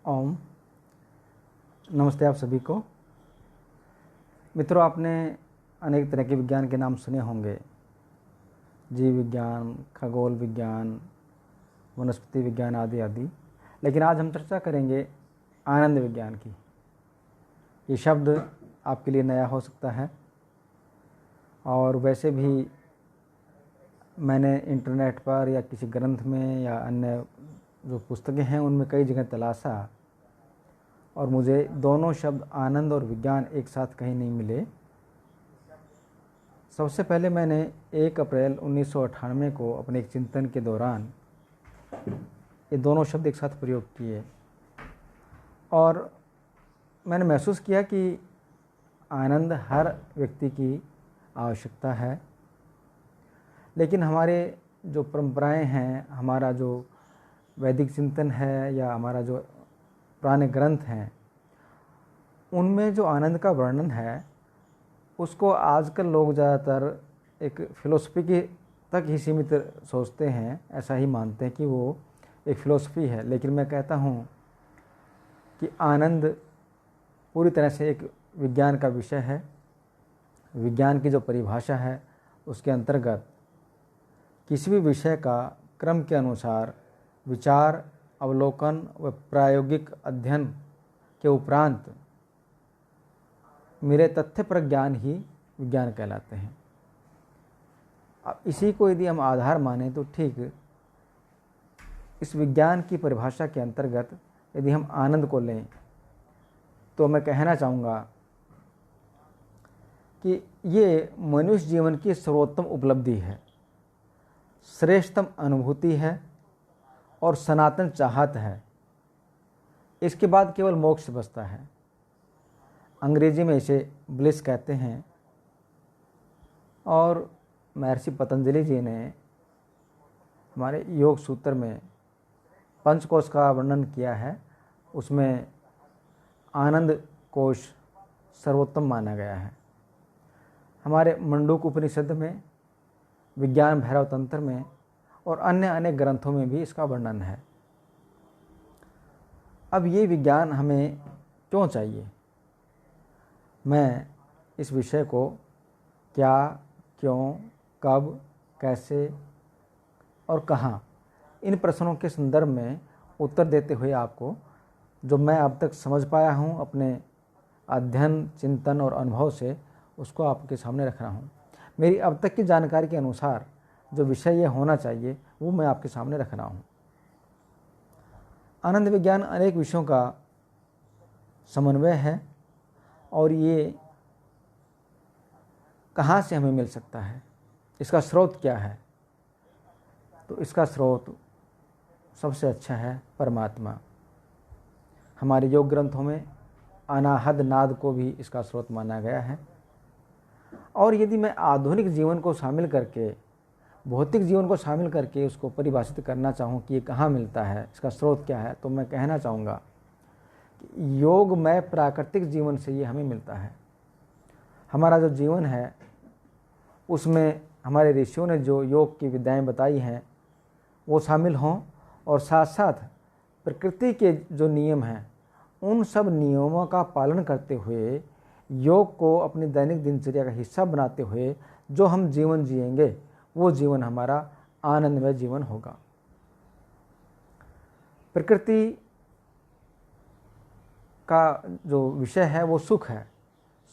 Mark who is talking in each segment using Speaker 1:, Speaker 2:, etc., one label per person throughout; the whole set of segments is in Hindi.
Speaker 1: ओम। नमस्ते आप सभी को। मित्रों, आपने अनेक तरह के विज्ञान के नाम सुने होंगे। जीव विज्ञान, खगोल विज्ञान, वनस्पति विज्ञान आदि आदि। लेकिन आज हम चर्चा करेंगे आनंद विज्ञान की। ये शब्द आपके लिए नया हो सकता है और वैसे भी मैंने इंटरनेट पर या किसी ग्रंथ में या अन्य जो पुस्तकें हैं उनमें कई जगह तलाशा और मुझे दोनों शब्द आनंद और विज्ञान एक साथ कहीं नहीं मिले। सबसे पहले मैंने 1 अप्रैल 1998 को अपने एक चिंतन के दौरान ये दोनों शब्द एक साथ प्रयोग किए और मैंने महसूस किया कि आनंद हर व्यक्ति की आवश्यकता है, लेकिन हमारे जो परंपराएं हैं, हमारा जो वैदिक चिंतन है या हमारा जो पुराने ग्रंथ हैं, उनमें जो आनंद का वर्णन है उसको आजकल लोग ज़्यादातर एक फ़िलोसफी के तक ही सीमित सोचते हैं, ऐसा ही मानते हैं कि वो एक फ़िलोसफी है। लेकिन मैं कहता हूँ कि आनंद पूरी तरह से एक विज्ञान का विषय है। विज्ञान की जो परिभाषा है उसके अंतर्गत किसी भी विषय का क्रम के अनुसार विचार, अवलोकन व प्रायोगिक अध्ययन के उपरांत मेरे तथ्यपरक ज्ञान ही विज्ञान कहलाते हैं। अब इसी को यदि हम आधार माने तो ठीक, इस विज्ञान की परिभाषा के अंतर्गत यदि हम आनंद को लें तो मैं कहना चाहूँगा कि ये मनुष्य जीवन की सर्वोत्तम उपलब्धि है, श्रेष्ठतम अनुभूति है और सनातन चाहत है। इसके बाद केवल मोक्ष बचता है। अंग्रेजी में इसे ब्लिस कहते हैं और महर्षि पतंजलि जी ने हमारे योग सूत्र में पंचकोश का वर्णन किया है, उसमें आनंद कोश सर्वोत्तम माना गया है। हमारे मंडूक उपनिषद में, विज्ञान भैरव तंत्र में और अन्य अनेक ग्रंथों में भी इसका वर्णन है। अब ये विज्ञान हमें क्यों चाहिए? मैं इस विषय को क्या, क्यों, कब, कैसे और कहाँ, इन प्रश्नों के संदर्भ में उत्तर देते हुए आपको जो मैं अब तक समझ पाया हूँ अपने अध्ययन, चिंतन और अनुभव से, उसको आपके सामने रख रहा हूँ। मेरी अब तक की जानकारी के अनुसार जो विषय ये होना चाहिए वो मैं आपके सामने रख रहा हूँ। आनंद विज्ञान अनेक विषयों का समन्वय है और ये कहाँ से हमें मिल सकता है, इसका स्रोत क्या है? तो इसका स्रोत सबसे अच्छा है परमात्मा। हमारे योग ग्रंथों में अनाहद नाद को भी इसका स्रोत माना गया है। और यदि मैं आधुनिक जीवन को शामिल करके, भौतिक जीवन को शामिल करके उसको परिभाषित करना चाहूँ कि ये कहाँ मिलता है, इसका स्रोत क्या है, तो मैं कहना चाहूँगा कि योगमय प्राकृतिक जीवन से ये हमें मिलता है। हमारा जो जीवन है उसमें हमारे ऋषियों ने जो योग की विद्याएं बताई हैं वो शामिल हों और साथ साथ प्रकृति के जो नियम हैं उन सब नियमों का पालन करते हुए, योग को अपनी दैनिक दिनचर्या का हिस्सा बनाते हुए जो हम जीवन जिएंगे वो जीवन हमारा आनंदमय जीवन होगा। प्रकृति का जो विषय है वो सुख है।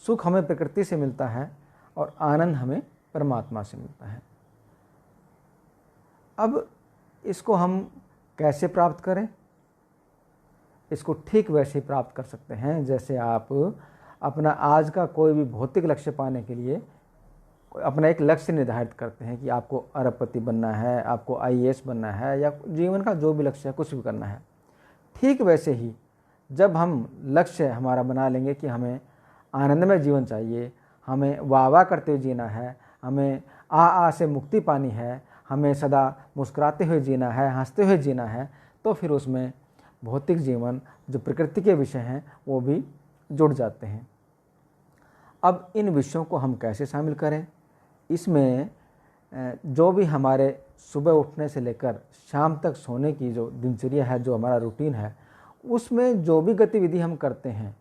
Speaker 1: सुख हमें प्रकृति से मिलता है और आनंद हमें परमात्मा से मिलता है। अब इसको हम कैसे प्राप्त करें? इसको ठीक वैसे ही प्राप्त कर सकते हैं जैसे आप अपना आज का कोई भी भौतिक लक्ष्य पाने के लिए अपना एक लक्ष्य निर्धारित करते हैं कि आपको अरबपति बनना है, आपको आईएएस बनना है या जीवन का जो भी लक्ष्य है, कुछ भी करना है। ठीक वैसे ही जब हम लक्ष्य हमारा बना लेंगे कि हमें आनंदमय जीवन चाहिए, हमें वाह वाह करते हुए जीना है, हमें आ से मुक्ति पानी है, हमें सदा मुस्कुराते हुए जीना है, हंसते हुए जीना है, तो फिर उसमें भौतिक जीवन जो प्रकृति के विषय हैं वो भी जुड़ जाते हैं। अब इन विषयों को हम कैसे शामिल करें? इसमें जो भी हमारे सुबह उठने से लेकर शाम तक सोने की जो दिनचर्या है, जो हमारा रूटीन है, उसमें जो भी गतिविधि हम करते हैं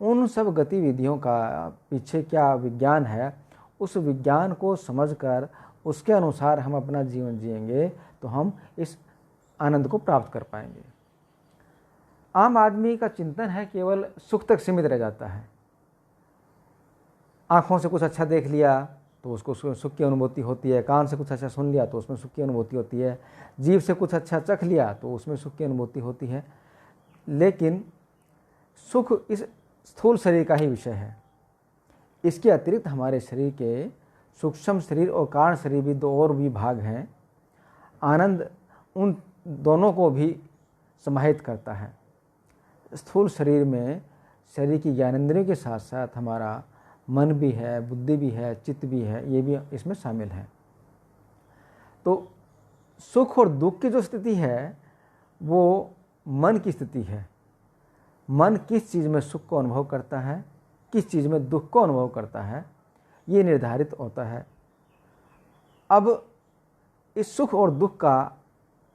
Speaker 1: उन सब गतिविधियों का पीछे क्या विज्ञान है, उस विज्ञान को समझकर उसके अनुसार हम अपना जीवन जिएंगे तो हम इस आनंद को प्राप्त कर पाएंगे। आम आदमी का चिंतन है केवल सुख तक सीमित रह जाता है। आँखों से कुछ अच्छा देख लिया तो उसको सुख की अनुभूति होती है, कान से कुछ अच्छा सुन लिया तो उसमें सुख की अनुभूति होती है, जीभ से कुछ अच्छा चख लिया तो उसमें सुख की अनुभूति होती है। लेकिन सुख इस स्थूल शरीर का ही विषय है। इसके अतिरिक्त हमारे शरीर के सूक्ष्म शरीर और कारण शरीर भी दो और भी भाग हैं। आनंद उन दोनों को भी समाहित करता है। स्थूल शरीर में शरीर की ज्ञानेंद्रियों के साथ साथ हमारा मन भी है, बुद्धि भी है, चित्त भी है, ये भी इसमें शामिल है। तो सुख और दुख की जो स्थिति है वो मन की स्थिति है। मन किस चीज़ में सुख को अनुभव करता है, किस चीज़ में दुख को अनुभव करता है, ये निर्धारित होता है। अब इस सुख और दुख का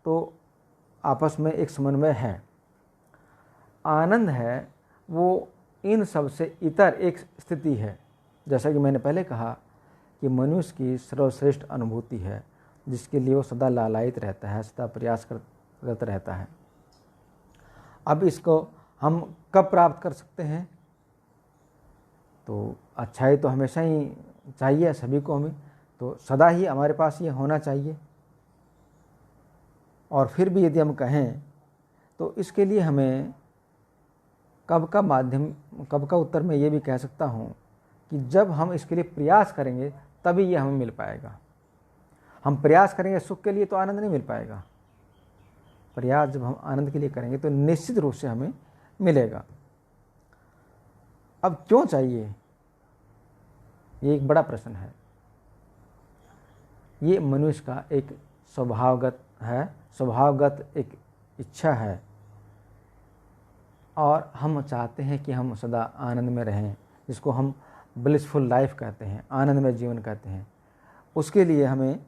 Speaker 1: तो आपस में एक समन्वय है। आनंद है वो इन सब से इतर एक स्थिति है। जैसा कि मैंने पहले कहा कि मनुष्य की सर्वश्रेष्ठ अनुभूति है जिसके लिए वो सदा लालायित रहता है, सदा प्रयास करता रहता है। अब इसको हम कब प्राप्त कर सकते हैं? तो अच्छाई तो हमेशा ही चाहिए सभी को, हमें तो सदा ही हमारे पास ये होना चाहिए। और फिर भी यदि हम कहें तो इसके लिए हमें कब का उत्तर मैं ये भी कह सकता हूँ कि जब हम इसके लिए प्रयास करेंगे तभी ये हमें मिल पाएगा। हम प्रयास करेंगे सुख के लिए तो आनंद नहीं मिल पाएगा। प्रयास जब हम आनंद के लिए करेंगे तो निश्चित रूप से हमें मिलेगा। अब क्यों चाहिए, ये एक बड़ा प्रश्न है। ये मनुष्य का एक स्वभावगत एक इच्छा है और हम चाहते हैं कि हम सदा आनंद में रहें, जिसको हम ब्लिसफुल लाइफ कहते हैं, आनंदमय जीवन कहते हैं। उसके लिए हमें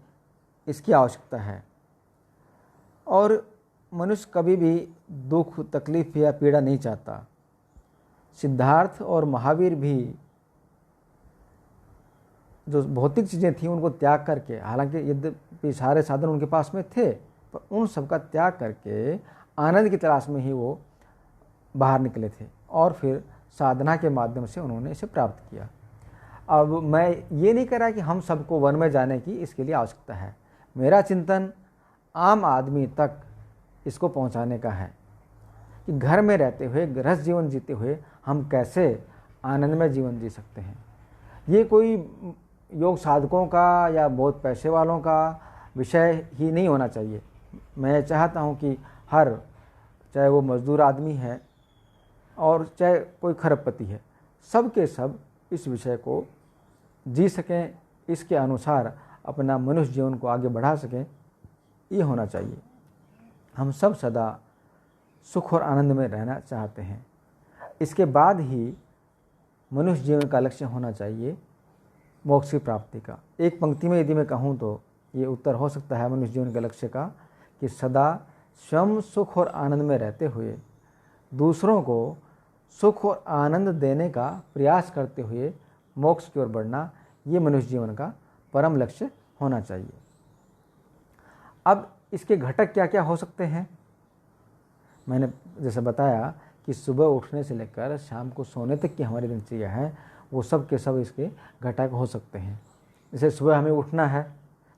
Speaker 1: इसकी आवश्यकता है। और मनुष्य कभी भी दुख, तकलीफ या पीड़ा नहीं चाहता। सिद्धार्थ और महावीर भी जो भौतिक चीज़ें थीं उनको त्याग करके, हालांकि यद्यपि सारे साधन उनके पास में थे, पर उन सब का त्याग करके आनंद की तलाश में ही वो बाहर निकले थे और फिर साधना के माध्यम से उन्होंने इसे प्राप्त किया। अब मैं ये नहीं कह रहा कि हम सबको वन में जाने की इसके लिए आवश्यकता है। मेरा चिंतन आम आदमी तक इसको पहुंचाने का है कि घर में रहते हुए, गृहस्थ जीवन जीते हुए हम कैसे आनंदमय जीवन जी सकते हैं। ये कोई योग साधकों का या बहुत पैसे वालों का विषय ही नहीं होना चाहिए। मैं चाहता हूँ कि चाहे वो मजदूर आदमी है और चाहे कोई खरबपति है, सब के सब इस विषय को जी सकें, इसके अनुसार अपना मनुष्य जीवन को आगे बढ़ा सकें, ये होना चाहिए। हम सब सदा सुख और आनंद में रहना चाहते हैं। इसके बाद ही मनुष्य जीवन का लक्ष्य होना चाहिए मोक्ष की प्राप्ति का। एक पंक्ति में यदि मैं कहूँ तो ये उत्तर हो सकता है मनुष्य जीवन के लक्ष्य का कि सदा स्वयं सुख और आनंद में रहते हुए दूसरों को सुख और आनंद देने का प्रयास करते हुए मोक्ष की ओर बढ़ना, ये मनुष्य जीवन का परम लक्ष्य होना चाहिए। अब इसके घटक क्या क्या हो सकते हैं? मैंने जैसे बताया कि सुबह उठने से लेकर शाम को सोने तक की हमारी दिनचर्या है, वो सब के सब इसके घटक हो सकते हैं। जैसे सुबह हमें उठना है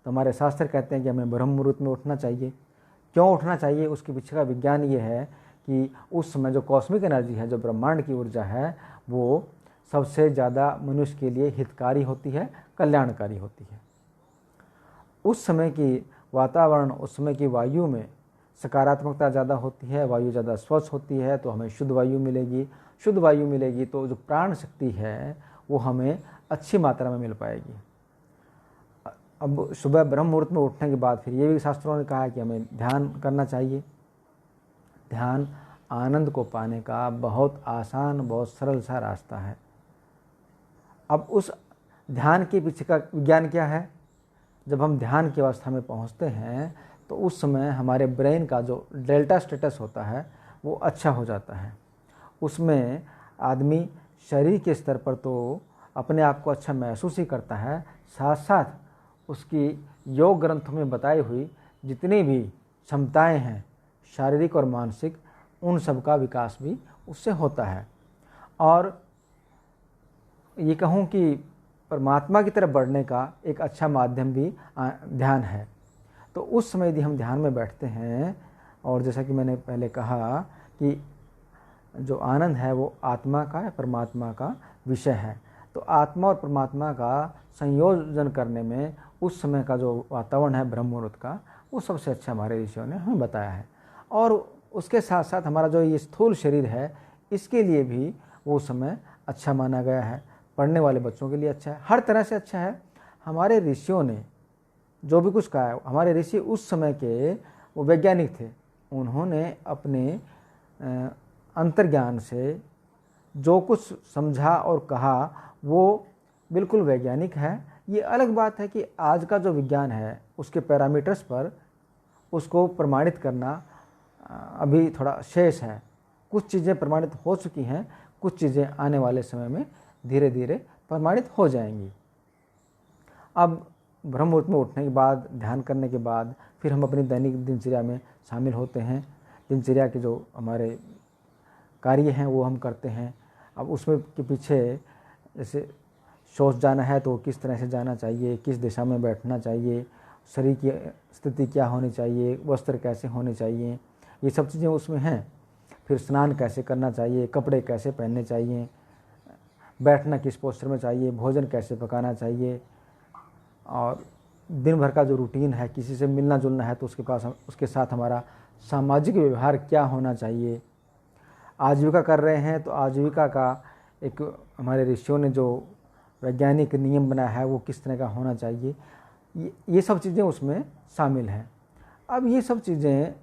Speaker 1: तो हमारे शास्त्र कहते हैं कि हमें ब्रह्म मुहूर्त में उठना चाहिए। क्यों उठना चाहिए? उसके पीछे का विज्ञान ये है कि उस समय जो कॉस्मिक एनर्जी है, जो ब्रह्मांड की ऊर्जा है, वो सबसे ज़्यादा मनुष्य के लिए हितकारी होती है, कल्याणकारी होती है। उस समय की वातावरण, उस समय की वायु में सकारात्मकता ज़्यादा होती है, वायु ज़्यादा स्वच्छ होती है तो हमें शुद्ध वायु मिलेगी। शुद्ध वायु मिलेगी तो जो प्राण शक्ति है वो हमें अच्छी मात्रा में मिल पाएगी। अब सुबह ब्रह्म मुहूर्त में उठने के बाद फिर ये भी शास्त्रों ने कहा है कि हमें ध्यान करना चाहिए। ध्यान आनंद को पाने का बहुत आसान, बहुत सरल सा रास्ता है। अब उस ध्यान के पीछे का विज्ञान क्या है? जब हम ध्यान की अवस्था में पहुंचते हैं तो उस समय हमारे ब्रेन का जो डेल्टा स्टेटस होता है वो अच्छा हो जाता है। उसमें आदमी शरीर के स्तर पर तो अपने आप को अच्छा महसूस ही करता है, साथ साथ उसकी योग ग्रंथों में बताई हुई जितनी भी क्षमताएं हैं शारीरिक और मानसिक, उन सब का विकास भी उससे होता है। और ये कहूँ कि परमात्मा की तरफ बढ़ने का एक अच्छा माध्यम भी ध्यान है। तो उस समय यदि हम ध्यान में बैठते हैं, और जैसा कि मैंने पहले कहा कि जो आनंद है वो आत्मा का या परमात्मा का विषय है, तो आत्मा और परमात्मा का संयोजन करने में उस समय का जो वातावरण है ब्रह्म मुहूर्त का, वो सबसे अच्छा हमारे ऋषियों ने हमें बताया है। और उसके साथ साथ हमारा जो ये स्थूल शरीर है, इसके लिए भी वो समय अच्छा माना गया है, पढ़ने वाले बच्चों के लिए अच्छा है, हर तरह से अच्छा है। हमारे ऋषियों ने जो भी कुछ कहा है, हमारे ऋषि उस समय के वो वैज्ञानिक थे, उन्होंने अपने अंतर्ज्ञान से जो कुछ समझा और कहा वो बिल्कुल वैज्ञानिक है। ये अलग बात है कि आज का जो विज्ञान है उसके पैरामीटर्स पर उसको प्रमाणित करना अभी थोड़ा शेष है। कुछ चीज़ें प्रमाणित हो चुकी हैं, कुछ चीज़ें आने वाले समय में धीरे धीरे प्रमाणित हो जाएंगी। अब ब्रह्म मुहूर्त में उठने के बाद, ध्यान करने के बाद फिर हम अपनी दैनिक दिनचर्या में शामिल होते हैं। दिनचर्या के जो हमारे कार्य हैं वो हम करते हैं। अब उसमें के पीछे जैसे शौच जाना है तो किस तरह से जाना चाहिए, किस दिशा में बैठना चाहिए, शरीर की स्थिति क्या होनी चाहिए, वस्त्र कैसे होने चाहिए, ये सब चीज़ें उसमें हैं। फिर स्नान कैसे करना चाहिए, कपड़े कैसे पहनने चाहिए, बैठना किस पोस्चर में चाहिए, भोजन कैसे पकाना चाहिए, और दिन भर का जो रूटीन है, किसी से मिलना जुलना है तो उसके साथ हमारा सामाजिक व्यवहार क्या होना चाहिए। आजीविका कर रहे हैं तो आजीविका का एक हमारे ऋषियों ने जो वैज्ञानिक नियम बनाया है वो किस तरह का होना चाहिए, ये सब चीज़ें उसमें शामिल हैं। अब ये सब चीज़ें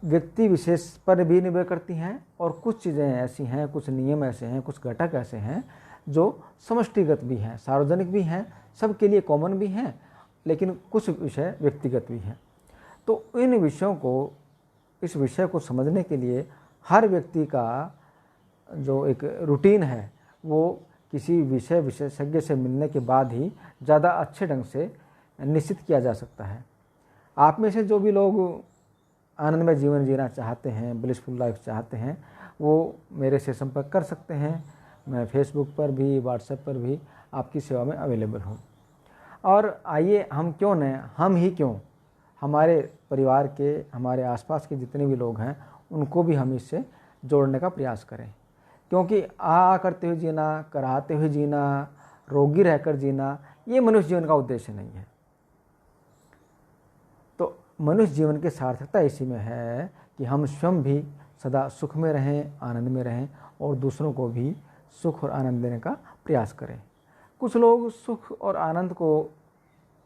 Speaker 1: व्यक्ति विशेष पर भी निर्भर करती हैं, और कुछ चीज़ें ऐसी हैं, कुछ नियम ऐसे हैं, कुछ घटक ऐसे हैं जो समष्टिगत भी हैं, सार्वजनिक भी हैं, सबके लिए कॉमन भी हैं, लेकिन कुछ विषय व्यक्तिगत भी हैं। तो इन विषयों को, इस विषय को समझने के लिए हर व्यक्ति का जो एक रूटीन है वो किसी विषय विशेषज्ञ से मिलने के बाद ही ज़्यादा अच्छे ढंग से निश्चित किया जा सकता है। आप में से जो भी लोग आनंदमय जीवन जीना चाहते हैं, ब्लिसफुल लाइफ चाहते हैं, वो मेरे से संपर्क कर सकते हैं। मैं फेसबुक पर भी, व्हाट्सएप पर भी आपकी सेवा में अवेलेबल हूँ। और आइए हम ही क्यों, हमारे परिवार के, हमारे आसपास के जितने भी लोग हैं उनको भी हम इससे जोड़ने का प्रयास करें। क्योंकि करते हुए जीना, कराते हुए जीना, रोगी रहकर जीना, ये मनुष्य जीवन का उद्देश्य नहीं है। तो मनुष्य जीवन की सार्थकता इसी में है कि हम स्वयं भी सदा सुख में रहें, आनंद में रहें, और दूसरों को भी सुख और आनंद देने का प्रयास करें। कुछ लोग सुख और आनंद को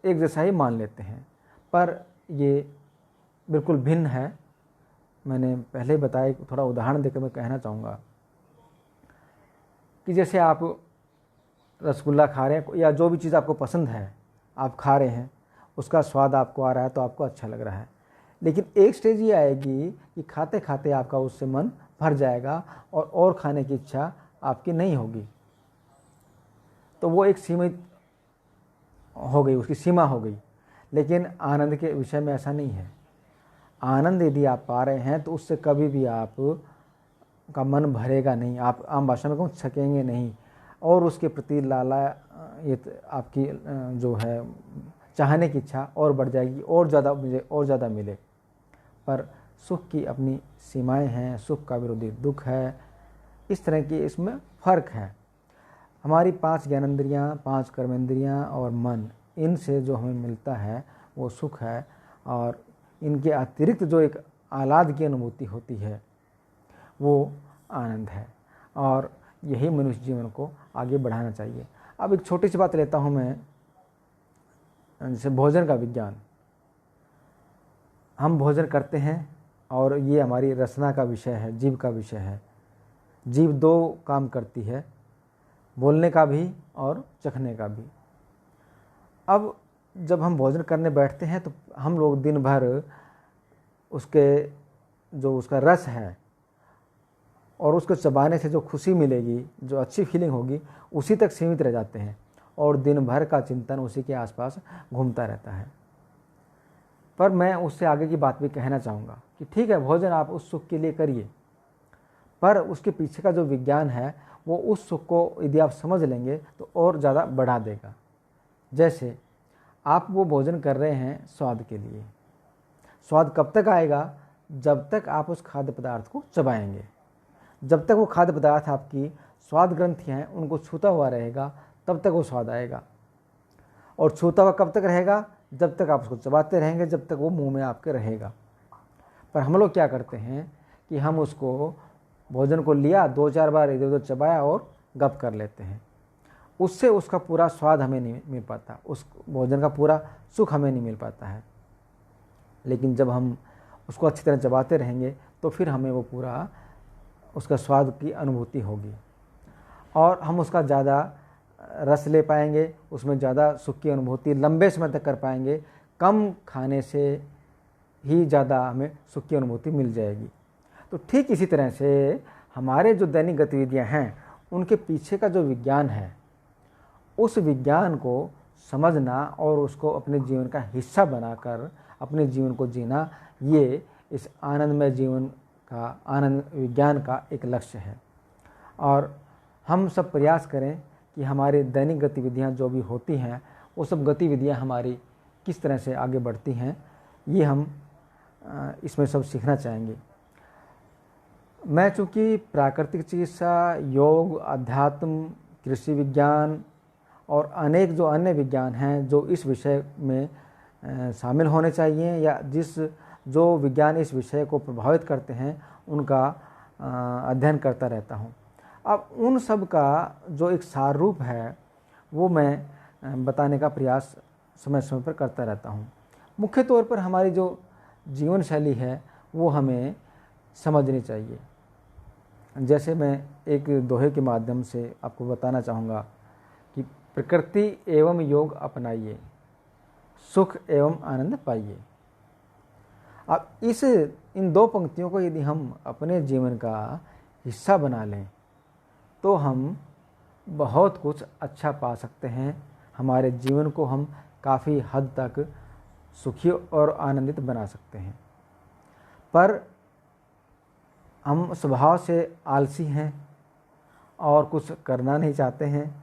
Speaker 1: एक जैसा ही मान लेते हैं, पर ये बिल्कुल भिन्न है। मैंने पहले बताया, थोड़ा उदाहरण देकर मैं कहना चाहूँगा कि जैसे आप रसगुल्ला खा रहे हैं या जो भी चीज़ आपको पसंद है आप खा रहे हैं, उसका स्वाद आपको आ रहा है तो आपको अच्छा लग रहा है, लेकिन एक स्टेज ये आएगी कि खाते खाते आपका उससे मन भर जाएगा और खाने की इच्छा आपकी नहीं होगी। तो वो एक सीमित हो गई, उसकी सीमा हो गई। लेकिन आनंद के विषय में ऐसा नहीं है। आनंद यदि आप पा रहे हैं तो उससे कभी भी आप का मन भरेगा नहीं, आप आम भाषा में कहूँ छकेंगे नहीं, और उसके प्रति आपकी जो है चाहने की इच्छा और बढ़ जाएगी, और ज़्यादा मुझे और ज़्यादा मिले। पर सुख की अपनी सीमाएं हैं, सुख का विरोधी दुख है, इस तरह की इसमें फ़र्क है। हमारी 5 ज्ञानेंद्रियाँ, 5 कर्मेंद्रियाँ और मन, इनसे जो हमें मिलता है वो सुख है, और इनके अतिरिक्त जो एक आह्लाद की अनुभूति होती है वो आनंद है, और यही मनुष्य जीवन को आगे बढ़ाना चाहिए। अब एक छोटी सी बात लेता हूँ मैं, जैसे भोजन का विज्ञान। हम भोजन करते हैं और ये हमारी रसना का विषय है, जीभ का विषय है। जीभ 2 काम करती है, बोलने का भी और चखने का भी। अब जब हम भोजन करने बैठते हैं तो हम लोग दिन भर उसके जो उसका रस है और उसको चबाने से जो खुशी मिलेगी, जो अच्छी फीलिंग होगी, उसी तक सीमित रह जाते हैं और दिन भर का चिंतन उसी के आसपास घूमता रहता है। पर मैं उससे आगे की बात भी कहना चाहूँगा कि ठीक है, भोजन आप उस सुख के लिए करिए, पर उसके पीछे का जो विज्ञान है वो उस सुख को यदि आप समझ लेंगे तो और ज़्यादा बढ़ा देगा। जैसे आप वो भोजन कर रहे हैं स्वाद के लिए, स्वाद कब तक आएगा? जब तक आप उस खाद्य पदार्थ को चबाएंगे। जब तक वो खाद्य पदार्थ आपकी स्वाद ग्रंथियाँ हैं उनको छूता हुआ रहेगा तब तक वो स्वाद आएगा। और छूता हुआ कब तक रहेगा? जब तक आप उसको चबाते रहेंगे, जब तक वो मुंह में आपके रहेगा। पर हम लोग क्या करते हैं कि हम उसको भोजन को लिया, 2-4 बार इधर उधर चबाया और गप कर लेते हैं। उससे उसका पूरा स्वाद हमें नहीं मिल पाता, उस भोजन का पूरा सुख हमें नहीं मिल पाता है। लेकिन जब हम उसको अच्छी तरह चबाते रहेंगे तो फिर हमें वो पूरा उसका स्वाद की अनुभूति होगी और हम उसका ज़्यादा रस ले पाएंगे, उसमें ज़्यादा सुख की अनुभूति लंबे समय तक कर पाएंगे। कम खाने से ही ज़्यादा हमें सुख की अनुभूति मिल जाएगी। तो ठीक इसी तरह से हमारे जो दैनिक गतिविधियां हैं उनके पीछे का जो विज्ञान है, उस विज्ञान को समझना और उसको अपने जीवन का हिस्सा बनाकर अपने जीवन को जीना, ये इस आनंदमय जीवन का, आनंद विज्ञान का एक लक्ष्य है। और हम सब प्रयास करें कि हमारी दैनिक गतिविधियां जो भी होती हैं वो सब गतिविधियां हमारी किस तरह से आगे बढ़ती हैं, ये हम इसमें सब सीखना चाहेंगे। मैं चूँकि प्राकृतिक चिकित्सा, योग, अध्यात्म, कृषि विज्ञान और अनेक जो अन्य विज्ञान हैं जो इस विषय में शामिल होने चाहिए या जो विज्ञान इस विषय को प्रभावित करते हैं उनका अध्ययन करता रहता हूँ। अब उन सब का जो एक सार रूप है वो मैं बताने का प्रयास समय समय पर करता रहता हूँ। मुख्य तौर पर हमारी जो जीवन शैली है वो हमें समझनी चाहिए। जैसे मैं एक दोहे के माध्यम से आपको बताना चाहूँगा कि प्रकृति एवं योग अपनाइए, सुख एवं आनंद पाइए। अब इन 2 पंक्तियों को यदि हम अपने जीवन का हिस्सा बना लें तो हम बहुत कुछ अच्छा पा सकते हैं। हमारे जीवन को हम काफ़ी हद तक सुखी और आनंदित बना सकते हैं। पर हम स्वभाव से आलसी हैं और कुछ करना नहीं चाहते हैं,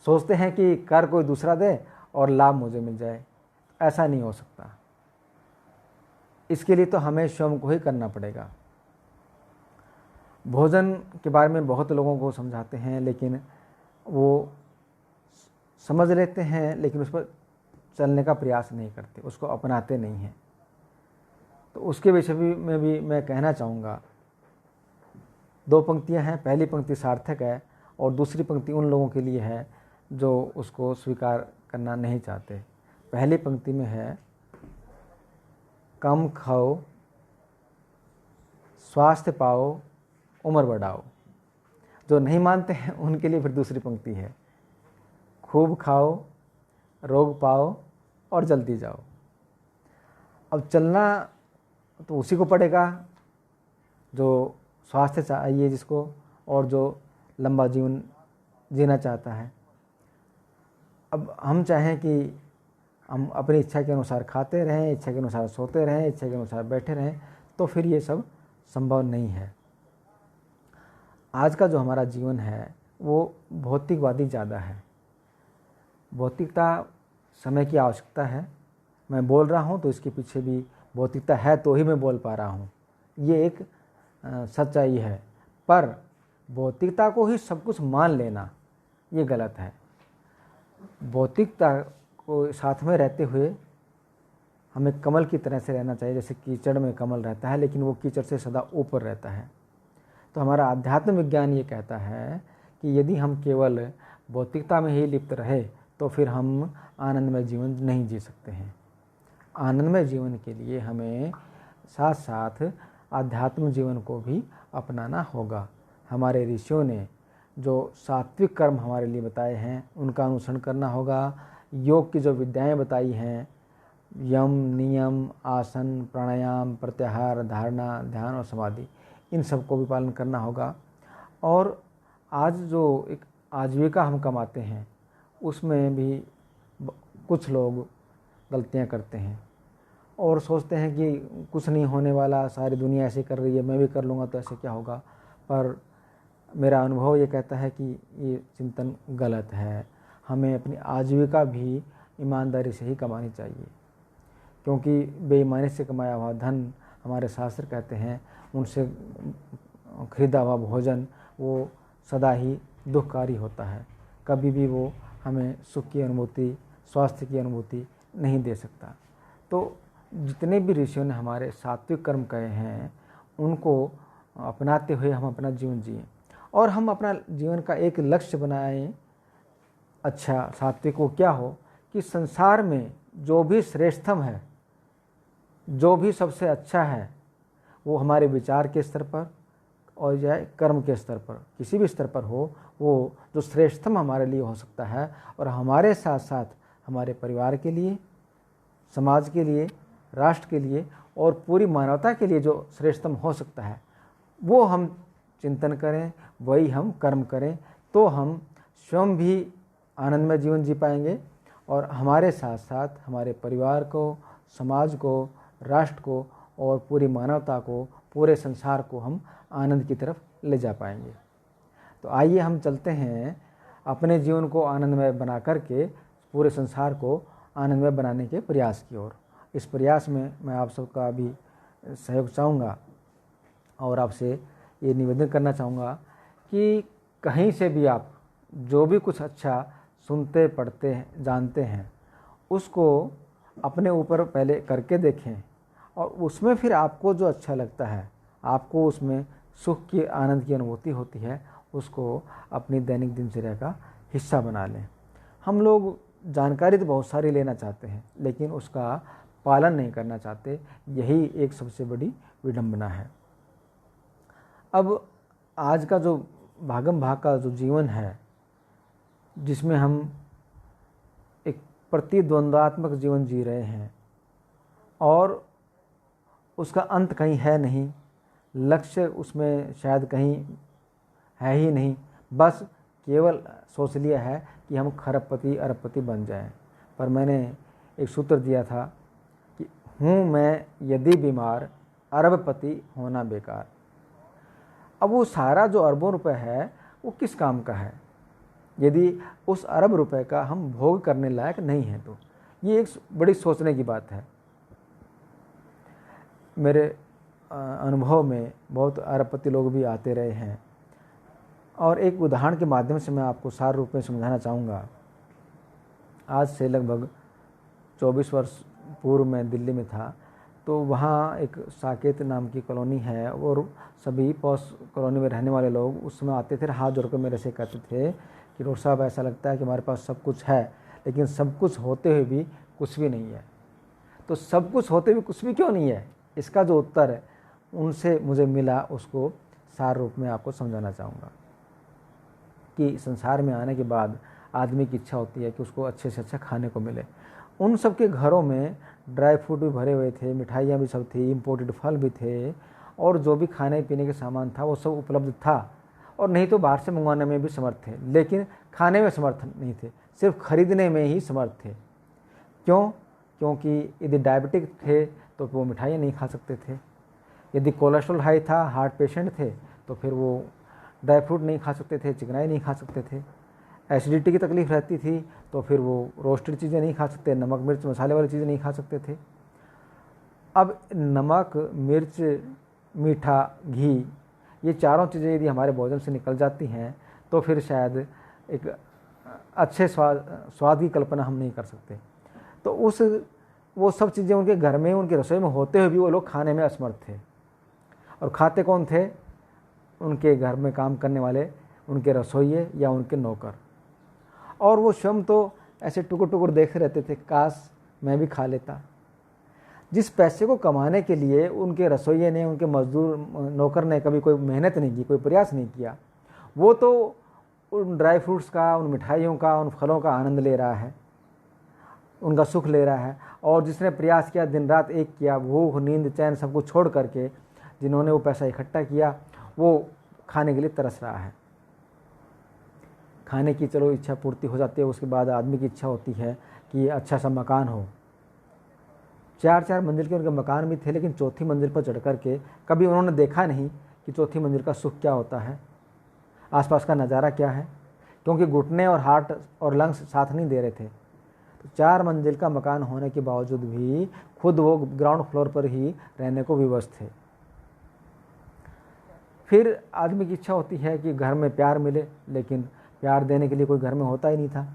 Speaker 1: सोचते हैं कि कर कोई दूसरा दे और लाभ मुझे मिल जाए। ऐसा नहीं हो सकता। इसके लिए तो हमें स्वयं को ही करना पड़ेगा। भोजन के बारे में बहुत लोगों को समझाते हैं लेकिन वो समझ लेते हैं लेकिन उस पर चलने का प्रयास नहीं करते, उसको अपनाते नहीं हैं। तो उसके विषय में भी मैं कहना चाहूँगा। 2 पंक्तियाँ हैं, पहली पंक्ति सार्थक है और दूसरी पंक्ति उन लोगों के लिए है जो उसको स्वीकार करना नहीं चाहते। पहली पंक्ति में है, कम खाओ, स्वास्थ्य पाओ, उम्र बढ़ाओ। जो नहीं मानते हैं उनके लिए फिर दूसरी पंक्ति है, खूब खाओ, रोग पाओ और जल्दी जाओ। अब चलना तो उसी को पड़ेगा जो स्वास्थ्य चाहिए जिसको और जो लंबा जीवन जीना चाहता है। अब हम चाहें कि हम अपनी इच्छा के अनुसार खाते रहें, इच्छा के अनुसार सोते रहें, इच्छा के अनुसार बैठे रहें, तो फिर ये सब संभव नहीं है। आज का जो हमारा जीवन है वो भौतिकवादी ज़्यादा है। भौतिकता समय की आवश्यकता है। मैं बोल रहा हूँ तो इसके पीछे भी भौतिकता है तो ही मैं बोल पा रहा हूँ, ये एक सच्चाई है। पर भौतिकता को ही सब कुछ मान लेना ये गलत है। भौतिकता को साथ में रहते हुए हमें कमल की तरह से रहना चाहिए। जैसे कीचड़ में कमल रहता है लेकिन वो कीचड़ से सदा ऊपर रहता है। तो हमारा अध्यात्म विज्ञान ये कहता है कि यदि हम केवल भौतिकता में ही लिप्त रहे तो फिर हम आनंदमय जीवन नहीं जी सकते हैं। आनंदमय जीवन के लिए हमें साथ साथ आध्यात्म जीवन को भी अपनाना होगा। हमारे ऋषियों ने जो सात्विक कर्म हमारे लिए बताए हैं उनका अनुसरण करना होगा। योग की जो विद्याएं बताई हैं यम, नियम, आसन, प्राणायाम, प्रत्याहार, धारणा, ध्यान और समाधि, इन सबको भी पालन करना होगा। और आज जो एक आजीविका हम कमाते हैं उसमें भी कुछ लोग गलतियां करते हैं और सोचते हैं कि कुछ नहीं होने वाला, सारी दुनिया ऐसे कर रही है, मैं भी कर लूँगा तो ऐसे क्या होगा। पर मेरा अनुभव ये कहता है कि ये चिंतन गलत है। हमें अपनी आजीविका भी ईमानदारी से ही कमानी चाहिए, क्योंकि बेईमानी से कमाया हुआ धन, हमारे शास्त्र कहते हैं, उनसे खरीदा हुआ भोजन वो सदा ही दुखकारी होता है, कभी भी वो हमें सुख की अनुभूति, स्वास्थ्य की अनुभूति नहीं दे सकता। तो जितने भी ऋषियों ने हमारे सात्विक कर्म कहे हैं उनको अपनाते हुए हम अपना जीवन जिएं और हम अपना जीवन का एक लक्ष्य बनाएं। अच्छा सात्विक वो क्या हो कि संसार में जो भी श्रेष्ठतम है, जो भी सबसे अच्छा है, वो हमारे विचार के स्तर पर और या कर्म के स्तर पर, किसी भी स्तर पर हो, वो जो श्रेष्ठतम हमारे लिए हो सकता है और हमारे साथ साथ हमारे परिवार के लिए, समाज के लिए, राष्ट्र के लिए और पूरी मानवता के लिए जो श्रेष्ठतम हो सकता है वो हम चिंतन करें, वही हम कर्म करें, तो हम स्वयं भी आनंदमय जीवन जी पाएंगे और हमारे साथ साथ हमारे परिवार को, समाज को, राष्ट्र को और पूरी मानवता को, पूरे संसार को हम आनंद की तरफ ले जा पाएंगे। तो आइए हम चलते हैं अपने जीवन को आनंदमय बना करके पूरे संसार को आनंदमय बनाने के प्रयास की ओर। इस प्रयास में मैं आप सबका भी सहयोग चाहूँगा और आपसे ये निवेदन करना चाहूँगा कि कहीं से भी आप जो भी कुछ अच्छा सुनते, पढ़ते हैं, जानते हैं, उसको अपने ऊपर पहले करके देखें और उसमें फिर आपको जो अच्छा लगता है, आपको उसमें सुख की, आनंद की अनुभूति होती है, उसको अपनी दैनिक दिनचर्या का हिस्सा बना लें। हम लोग जानकारी तो बहुत सारी लेना चाहते हैं लेकिन उसका पालन नहीं करना चाहते, यही एक सबसे बड़ी विडंबना है। अब आज का जो भागम भाग का जो जीवन है, जिसमें हम एक प्रतिद्वंद्वात्मक जीवन जी रहे हैं और उसका अंत कहीं है नहीं, लक्ष्य उसमें शायद कहीं है ही नहीं, बस केवल सोच लिया है कि हम खरबपति अरबपति बन जाएं। पर मैंने एक सूत्र दिया था कि हूँ मैं यदि बीमार, अरबपति होना बेकार। अब वो सारा जो अरबों रुपए है वो किस काम का है यदि उस अरब रुपए का हम भोग करने लायक नहीं है। तो ये एक बड़ी सोचने की बात है। मेरे अनुभव में बहुत अरबपति लोग भी आते रहे हैं और एक उदाहरण के माध्यम से मैं आपको सार रूप में समझाना चाहूँगा। आज से लगभग 24 वर्ष पूर्व मैं दिल्ली में था, तो वहाँ एक साकेत नाम की कॉलोनी है और सभी पॉस कॉलोनी में रहने वाले लोग उस समय आते थे, हाथ जोड़कर मेरे से कहते थे कि डॉक्टर साहब ऐसा लगता है कि हमारे पास सब कुछ है लेकिन सब कुछ होते हुए भी कुछ भी नहीं है। तो सब कुछ होते हुए कुछ भी क्यों नहीं है, इसका जो उत्तर है उनसे मुझे मिला, उसको सार रूप में आपको समझाना चाहूँगा। कि संसार में आने के बाद आदमी की इच्छा होती है कि उसको अच्छे से अच्छा खाने को मिले। उन सब के घरों में ड्राई फ्रूट भी भरे हुए थे, मिठाइयाँ भी सब थी, इम्पोर्टेड फल भी थे और जो भी खाने पीने के सामान था वो सब उपलब्ध था और नहीं तो बाहर से मंगवाने में भी समर्थ थे, लेकिन खाने में समर्थ नहीं थे, सिर्फ खरीदने में ही समर्थ थे। क्यों? क्योंकि यदि डायबिटिक थे तो वो मिठाइयाँ नहीं खा सकते थे, यदि कोलेस्ट्रॉल हाई था, हार्ट पेशेंट थे तो फिर वो ड्राई फ्रूट नहीं खा सकते थे, चिकनाई नहीं खा सकते थे, एसिडिटी की तकलीफ़ रहती थी तो फिर वो रोस्टेड चीज़ें नहीं खा सकते, नमक मिर्च मसाले वाली चीज़ें नहीं खा सकते थे। अब नमक, मिर्च, मीठा, घी, ये चारों चीज़ें यदि हमारे भोजन से निकल जाती हैं तो फिर शायद एक अच्छे स्वाद की कल्पना हम नहीं कर सकते। तो वो सब चीज़ें उनके घर में, उनकी रसोई में होते हुए भी वो लोग खाने में असमर्थ थे। और खाते कौन थे? उनके घर में काम करने वाले, उनके रसोइये या उनके नौकर। और वो स्वयं तो ऐसे टुकुर टुकुर देखे रहते थे, काश मैं भी खा लेता। जिस पैसे को कमाने के लिए उनके रसोइये ने, उनके मजदूर नौकर ने कभी कोई मेहनत नहीं की, कोई प्रयास नहीं किया, वो तो उन ड्राई फ्रूट्स का, उन मिठाइयों का, उन फलों का आनंद ले रहा है, उनका सुख ले रहा है और जिसने प्रयास किया, दिन रात एक किया, भूख नींद चैन सब कुछ छोड़ करके जिन्होंने वो पैसा इकट्ठा किया, वो खाने के लिए तरस रहा है। खाने की चलो इच्छा पूर्ति हो जाती है, उसके बाद आदमी की इच्छा होती है कि अच्छा सा मकान हो। 4-4 मंजिल के उनके मकान भी थे, लेकिन चौथी मंजिल पर चढ़ कर के कभी उन्होंने देखा नहीं कि चौथी मंजिल का सुख क्या होता है, आसपास का नज़ारा क्या है, क्योंकि घुटने और हार्ट और लंग्स साथ नहीं दे रहे थे। तो 4 मंजिल का मकान होने के बावजूद भी खुद वो ग्राउंड फ्लोर पर ही रहने को विवश थे। फिर आदमी की इच्छा होती है कि घर में प्यार मिले, लेकिन प्यार देने के लिए कोई घर में होता ही नहीं था।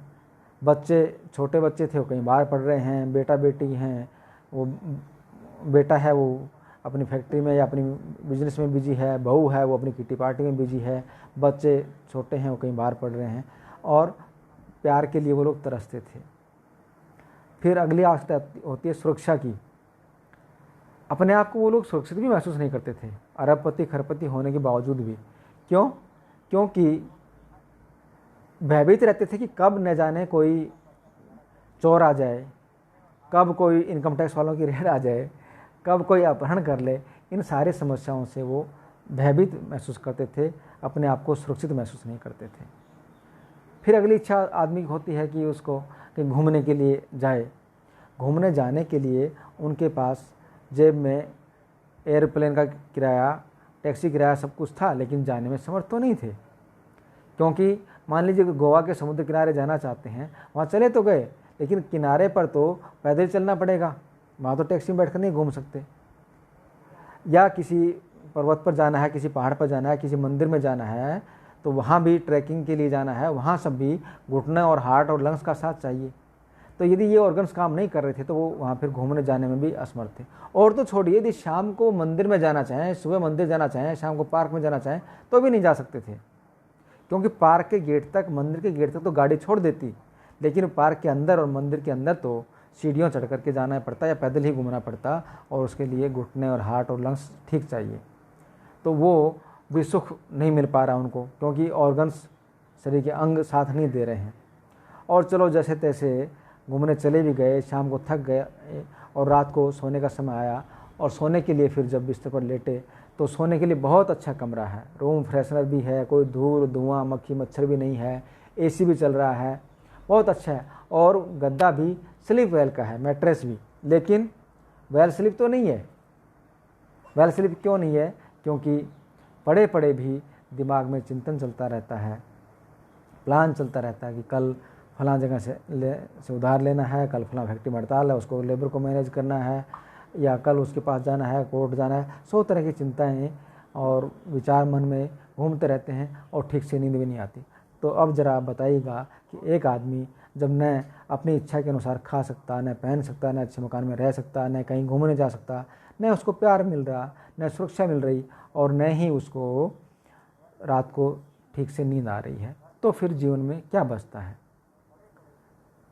Speaker 1: बच्चे, छोटे बच्चे थे, वो कहीं बाहर पढ़ रहे हैं, बेटा बेटी हैं, वो बेटा है वो अपनी फैक्ट्री में या अपनी बिजनेस में बिजी है, बहू है वो अपनी किटी पार्टी में बिजी है, बच्चे छोटे हैं वो कहीं बाहर पढ़ रहे हैं, और प्यार के लिए वो लोग तरसते थे। फिर अगली आवश्यकता होती है सुरक्षा की। अपने आप को वो लोग सुरक्षित भी महसूस नहीं करते थे, अरबपति खरबपति होने के बावजूद भी। क्यों? क्योंकि भयभीत रहते थे कि कब न जाने कोई चोर आ जाए, कब कोई इनकम टैक्स वालों की रेड आ जाए, कब कोई अपहरण कर ले। इन सारे समस्याओं से वो भयभीत महसूस करते थे, अपने आप को सुरक्षित महसूस नहीं करते थे। फिर अगली इच्छा आदमी की होती है कि उसको कि घूमने के लिए जाए। घूमने जाने के लिए उनके पास जेब में एयरप्लेन का किराया, टैक्सी किराया सब कुछ था, लेकिन जाने में समर्थ तो नहीं थे। क्योंकि मान लीजिए कि गोवा के समुद्र किनारे जाना चाहते हैं, वहाँ चले तो गए, लेकिन किनारे पर तो पैदल चलना पड़ेगा, वहाँ तो टैक्सी में बैठकर नहीं घूम सकते। या किसी पर्वत पर जाना है, किसी पहाड़ पर जाना है, किसी मंदिर में जाना है, तो वहाँ भी ट्रैकिंग के लिए जाना है, वहाँ सब भी घुटने और हार्ट और लंग्स का साथ चाहिए। तो यदि ये ऑर्गन्स काम नहीं कर रहे थे तो वो वहाँ फिर घूमने जाने में भी असमर्थ थे। और तो छोड़िए, यदि शाम को मंदिर में जाना चाहें, सुबह मंदिर जाना चाहें, शाम को पार्क में जाना चाहें, तो भी नहीं जा सकते थे, क्योंकि पार्क के गेट तक, मंदिर के गेट तक तो गाड़ी छोड़ देती, लेकिन पार्क के अंदर और मंदिर के अंदर तो सीढ़ियों चढ़ करके जाना पड़ता या पैदल ही घूमना पड़ता, और उसके लिए घुटने और हार्ट और लंग्स ठीक चाहिए। तो वो भी सुख नहीं मिल पा रहा उनको, क्योंकि ऑर्गन्स, शरीर के अंग साथ नहीं दे रहे हैं। और चलो जैसे तैसे घूमने चले भी गए, शाम को थक गए और रात को सोने का समय आया, और सोने के लिए फिर जब बिस्तर पर लेटे तो सोने के लिए बहुत अच्छा कमरा है, रूम फ्रेशनर भी है, कोई धूल धुआं मक्खी मच्छर भी नहीं है, एसी भी चल रहा है, बहुत अच्छा है, और गद्दा भी स्लीप वेल का है, मैट्रेस भी। लेकिन वेल स्लीप तो नहीं है। वेल स्लीप क्यों नहीं है? क्योंकि पड़े पड़े भी दिमाग में चिंतन चलता रहता है, प्लान चलता रहता है कि कल फलां जगह से उधार लेना है, कल फलां फैक्ट्री में हड़ताल है, उसको लेबर को मैनेज करना है, या कल उसके पास जाना है, कोर्ट जाना है। 100 तरह की चिंताएं और विचार मन में घूमते रहते हैं, और ठीक से नींद भी नहीं आती। तो अब ज़रा बताइएगा कि एक आदमी जब न अपनी इच्छा के अनुसार खा सकता, न पहन सकता, न अच्छे मकान में रह सकता, न कहीं घूमने जा सकता, न उसको प्यार मिल रहा, न सुरक्षा मिल रही, और न ही उसको रात को ठीक से नींद आ रही है, तो फिर जीवन में क्या बचता है?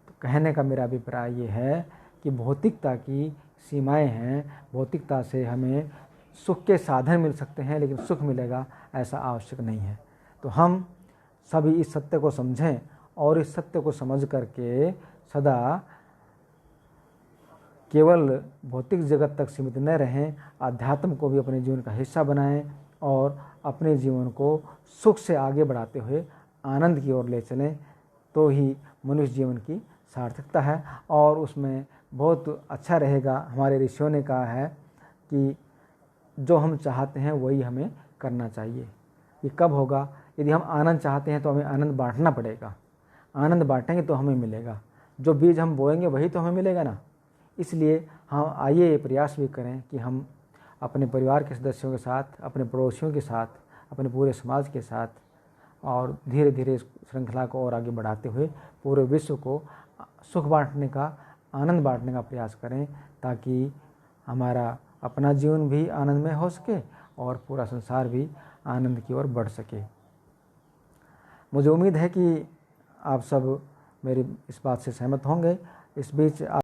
Speaker 1: तो कहने का मेरा अभिप्राय ये है कि भौतिकता की सीमाएं हैं। भौतिकता से हमें सुख के साधन मिल सकते हैं, लेकिन सुख मिलेगा ऐसा आवश्यक नहीं है। तो हम सभी इस सत्य को समझें, और इस सत्य को समझ करके सदा केवल भौतिक जगत तक सीमित न रहें, आध्यात्म को भी अपने जीवन का हिस्सा बनाएं, और अपने जीवन को सुख से आगे बढ़ाते हुए आनंद की ओर ले चलें। तो ही मनुष्य जीवन की सार्थकता है, और उसमें बहुत अच्छा रहेगा। हमारे ऋषियों ने कहा है कि जो हम चाहते हैं वही हमें करना चाहिए। ये कब होगा? यदि हम आनंद चाहते हैं तो हमें आनंद बांटना पड़ेगा, आनंद बांटेंगे तो हमें मिलेगा। जो बीज हम बोएंगे वही तो हमें मिलेगा ना। इसलिए हम आइए ये प्रयास भी करें कि हम अपने परिवार के सदस्यों के साथ, अपने पड़ोसियों के साथ, अपने पूरे समाज के साथ, और धीरे धीरे इस श्रृंखला को और आगे बढ़ाते हुए पूरे विश्व को सुख बांटने का, आनंद बांटने का प्रयास करें, ताकि हमारा अपना जीवन भी आनंदमय हो सके और पूरा संसार भी आनंद की ओर बढ़ सके। मुझे उम्मीद है कि आप सब मेरी इस बात से सहमत होंगे। इस बीच